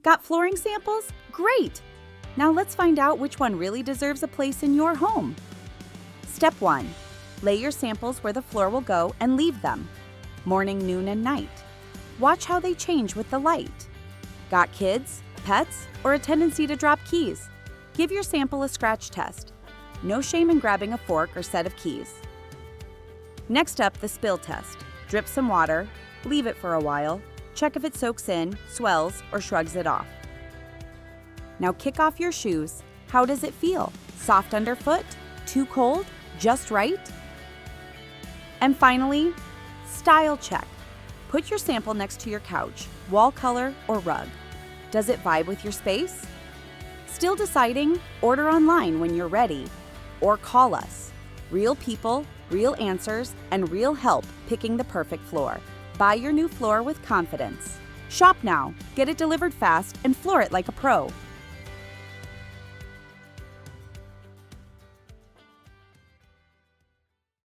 Got flooring samples? Great! Now let's find out which one really deserves a place in your home. Step 1. Lay your samples where the floor will go and leave them. Morning, noon, and night. Watch how they change with the light. Got kids, pets, or a tendency to drop keys? Give your sample a scratch test. No shame in grabbing a fork or set of keys. Next up, the spill test. Drip some water, leave it for a while, check if it soaks in, swells, or shrugs it off. Now kick off your shoes. How does it feel? Soft underfoot? Too cold? Just right? And finally, style check. Put your sample next to your couch, wall color, or rug. Does it vibe with your space? Still deciding? Order online when you're ready. Or call us. Real people, real answers, and real help picking the perfect floor. Buy your new floor with confidence. Shop now, get it delivered fast, and floor it like a pro.